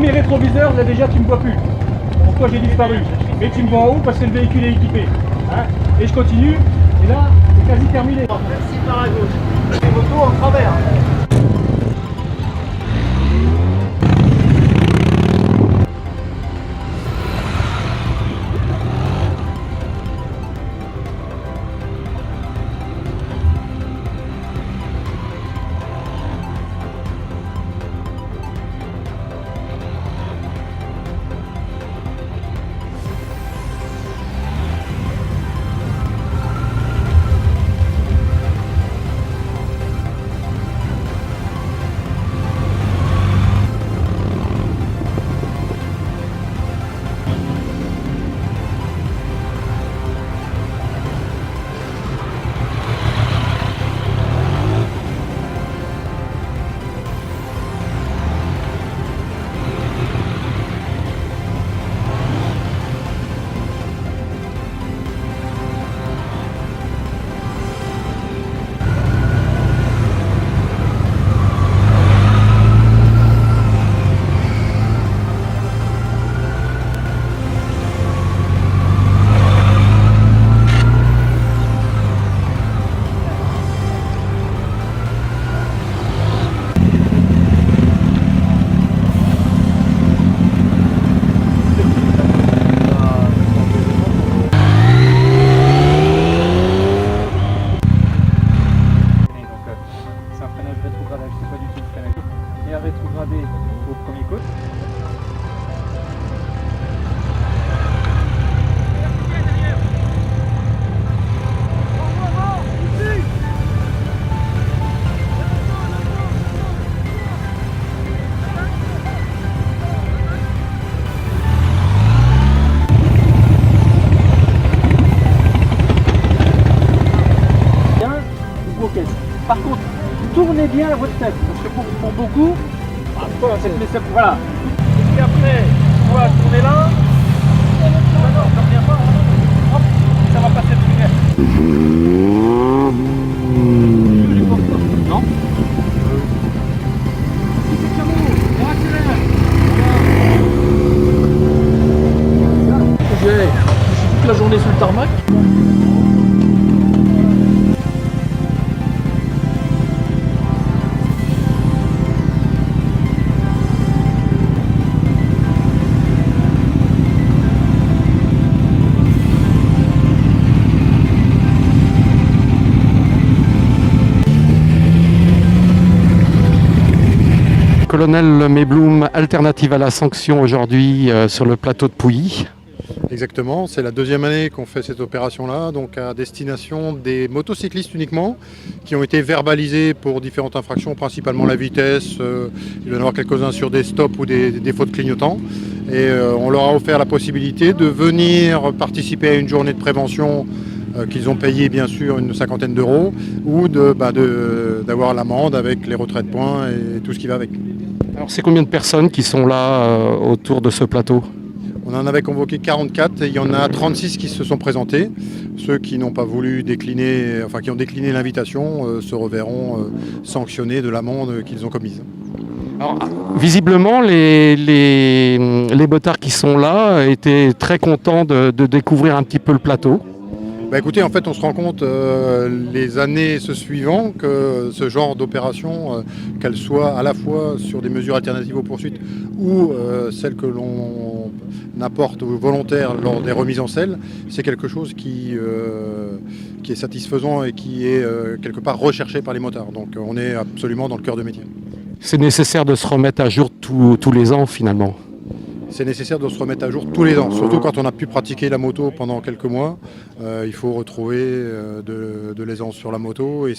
premier rétroviseur, là déjà tu me vois plus. Pourquoi j'ai disparu? Mais tu me vois en haut parce que le véhicule est équipé. Hein, et je continue, et là, c'est quasi terminé. Merci par à gauche. Les motos en travers. Rétrogradé au premier côte. Par contre, tournez bien votre tête, parce que pour beaucoup, voilà. Et puis après, on va tourner là. Non, ça revient pas. Hop, ça va passer de lumière. Non. Je suis toute la journée sur le tarmac. Colonel Mebloum, alternative à la sanction aujourd'hui sur le plateau de Pouilly. Exactement, c'est la deuxième année qu'on fait cette opération-là, donc à destination des motocyclistes uniquement, qui ont été verbalisés pour différentes infractions, principalement la vitesse, il va y en avoir quelques-uns sur des stops ou des défauts de clignotant. Et on leur a offert la possibilité de venir participer à une journée de prévention qu'ils ont payé bien sûr une cinquantaine d'euros, ou d'avoir l'amende avec les retraits de points et tout ce qui va avec. Alors c'est combien de personnes qui sont là autour de ce plateau? On en avait convoqué 44 et il y en a 36 qui se sont présentés. Ceux qui n'ont pas voulu décliner, enfin qui ont décliné l'invitation, se reverront sanctionnés de l'amende qu'ils ont commise. Alors, visiblement, les motards qui sont là étaient très contents de découvrir un petit peu le plateau. Bah écoutez, en fait, on se rend compte les années se suivant que ce genre d'opération, qu'elle soit à la fois sur des mesures alternatives aux poursuites ou celles que l'on apporte aux volontaires lors des remises en selle, c'est quelque chose qui est satisfaisant et qui est quelque part recherché par les motards. Donc on est absolument dans le cœur de métier. C'est nécessaire de se remettre à jour tous les ans finalement. C'est nécessaire de se remettre à jour tous les ans, surtout quand on a pu pratiquer la moto pendant quelques mois. Il faut retrouver de l'aisance sur la moto et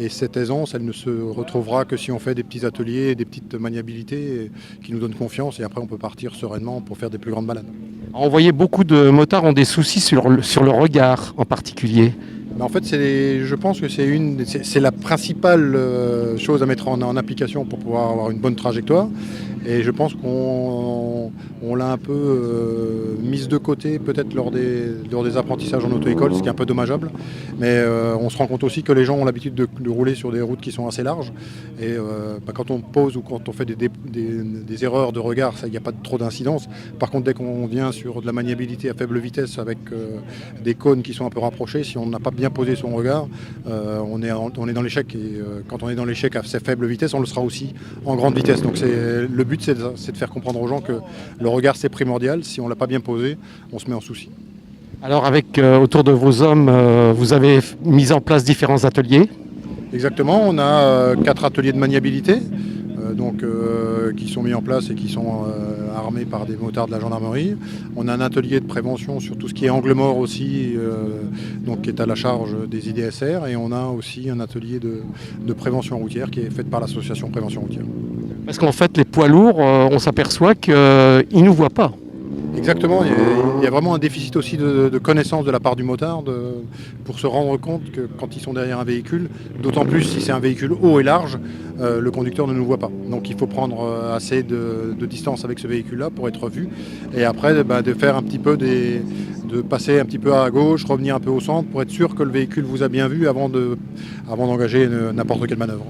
cette aisance, elle ne se retrouvera que si on fait des petits ateliers, des petites maniabilités qui nous donnent confiance et après on peut partir sereinement pour faire des plus grandes balades. On voyait beaucoup de motards ont des soucis sur le regard en particulier. Mais en fait, je pense que c'est la principale chose à mettre en application pour pouvoir avoir une bonne trajectoire. Et je pense qu'on l'a un peu mise de côté peut-être lors des apprentissages en auto-école, ce qui est un peu dommageable. Mais on se rend compte aussi que les gens ont l'habitude de rouler sur des routes qui sont assez larges. Et quand on pose ou quand on fait des erreurs de regard, il n'y a pas trop d'incidence. Par contre, dès qu'on vient sur de la maniabilité à faible vitesse avec des cônes qui sont un peu rapprochés, si on n'a pas bien posé son regard, on est dans l'échec. Et quand on est dans l'échec à assez faible vitesse, on le sera aussi en grande vitesse. Donc le but, c'est de faire comprendre aux gens que le regard, c'est primordial. Si on ne l'a pas bien posé, on se met en souci. Alors avec autour de vos hommes, vous avez mis en place différents ateliers. Exactement, on a 4 ateliers de maniabilité qui sont mis en place et qui sont armés par des motards de la gendarmerie. On a un atelier de prévention sur tout ce qui est angle mort aussi, qui est à la charge des IDSR, et on a aussi un atelier de prévention routière qui est fait par l'association Prévention routière. Parce qu'en fait, les poids lourds, on s'aperçoit qu'ils ne nous voient pas. Exactement, il y a vraiment un déficit aussi de connaissance de la part du motard pour se rendre compte que quand ils sont derrière un véhicule, d'autant plus si c'est un véhicule haut et large, le conducteur ne nous voit pas. Donc il faut prendre assez de distance avec ce véhicule-là pour être vu, et après de faire un petit peu de passer un petit peu à gauche, revenir un peu au centre pour être sûr que le véhicule vous a bien vu avant d'engager n'importe quelle manœuvre.